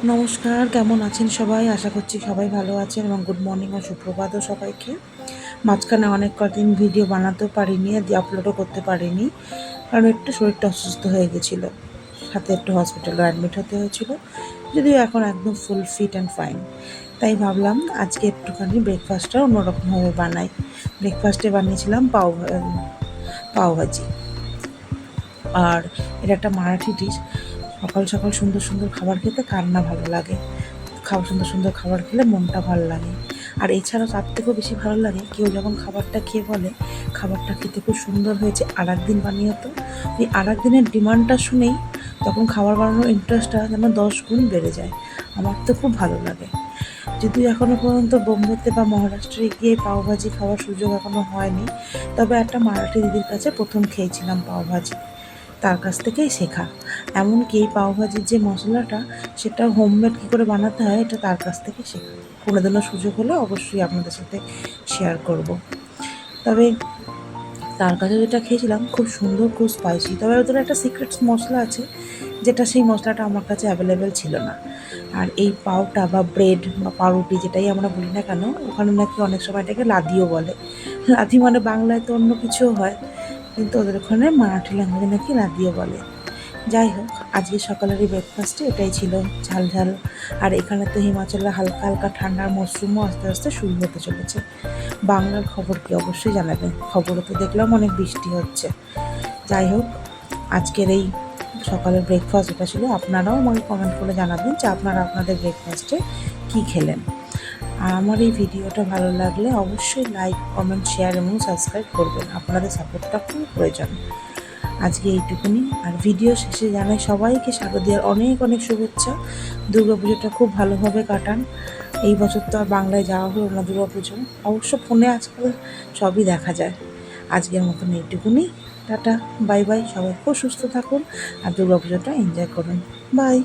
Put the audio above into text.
নমস্কার, কেমন আছেন সবাই? আশা করছি সবাই ভালো আছেন এবং গুড মর্নিং ও সুপ্রভাতও সবাইকে। মাঝখানে অনেক কদিন ভিডিও বানাতেও পারিনি, আপলোডও করতে পারিনি, কারণ একটু শরীরটা অসুস্থ হয়ে গেছিলো, সাথে একটু হসপিটালে অ্যাডমিট হতে হয়েছিল। যদিও এখন একদম ফুল ফিট অ্যান্ড ফাইন। তাই ভাবলাম আজকে একটুখানি ব্রেকফাস্টটা অন্যরকমভাবে বানাই। ব্রেকফাস্টে বানিয়েছিলাম পাওভাজি। আর এটা একটা মারাঠি ডিশ। সকাল সকাল সুন্দর সুন্দর খাবার খেতে কার না ভালো লাগে? সুন্দর সুন্দর খাবার খেলে মনটা ভালো লাগে। আর এছাড়াও তার থেকেও বেশি ভালো লাগে কেউ যখন খাবারটা খেয়ে বলে খাবারটা খেতে খুব সুন্দর হয়েছে, আর একদিন বানিয়ে তো। ওই আর একদিনের ডিমান্ডটা শুনেই তখন খাবার বানানোর ইন্টারেস্টটা যেন 10 গুণ বেড়ে যায়। আমার তো খুব ভালো লাগে। যদিও এখনও পর্যন্ত বোম্বেতে বা মহারাষ্ট্রে গিয়ে পাওভাজি খাওয়ার সুযোগ এখনও হয়নি, তবে একটা মারাঠি দিদির কাছে প্রথম খেয়েছিলাম পাওভাজি। তার কাছ থেকেই শেখা। এমনকি এই পাওভাজির যে মশলাটা, সেটা হোমমেড কী করে বানাতে হয় এটা তার কাছ থেকে শেখা। কোনোদিনও সুযোগ হলে অবশ্যই আপনাদের সাথে শেয়ার করব। তবে তার কাছে যেটা খেয়েছিলাম খুব সুন্দর, খুব স্পাইসি। তবে ওদের একটা সিক্রেট মশলা আছে, যেটা সেই মশলাটা আমার কাছে অ্যাভেলেবেল ছিল না। আর এই পাওটা বা ব্রেড বা পাউরুটি যেটাই আমরা বলি না কেন, ওখানে নাকি অনেক সময় এটাকে লাদিও বলে। লাদি মানে বাংলায় তো অন্য কিছুও হয়, কিন্তু ওদের ওখানে মারাঠি ল্যাঙ্গুয়েজে নাকি লাদিও বলে। যাই হোক, আজকে সকালের এই ব্রেকফাস্টে এটাই ছিল, ঝাল ঝাল। আর এখানে তো হিমাচলে হালকা হালকা ঠান্ডার মরশুমও আস্তে আস্তে শুরু হতে চলেছে। বাংলার খবর কি অবশ্যই জানাবেন, খবরে তো দেখলাম অনেক বৃষ্টি হচ্ছে। যাই হোক, আজকের এই সকালের ব্রেকফাস্ট এটা ছিল। আপনারাও আমাকে কমেন্ট করে জানাবেন যে আপনারা আপনাদের ব্রেকফাস্টে কী খেলেন। আর আমার এই ভিডিওটা ভালো লাগলে অবশ্যই লাইক, কমেন্ট, শেয়ার এবং সাবস্ক্রাইব করবেন। আপনাদের সাপোর্টটা খুব প্রয়োজন। আজকে এইটুকুনি। আর ভিডিও শেষে জানাই সবাইকে শারদীয়ার অনেক অনেক শুভেচ্ছা। দুর্গাপুজোটা খুব ভালোভাবে কাটান। এই বছর তো আর বাংলায় যাওয়া হলো না দুর্গাপুজো, অবশ্য ফোনে আজকাল সবই দেখা যায়। আজকের মতন এইটুকুনি। Tata, bye bye. সবাই খুব সুস্থ থাকুন আর দুর্গাপুজোটা এনজয় করুন। বাই।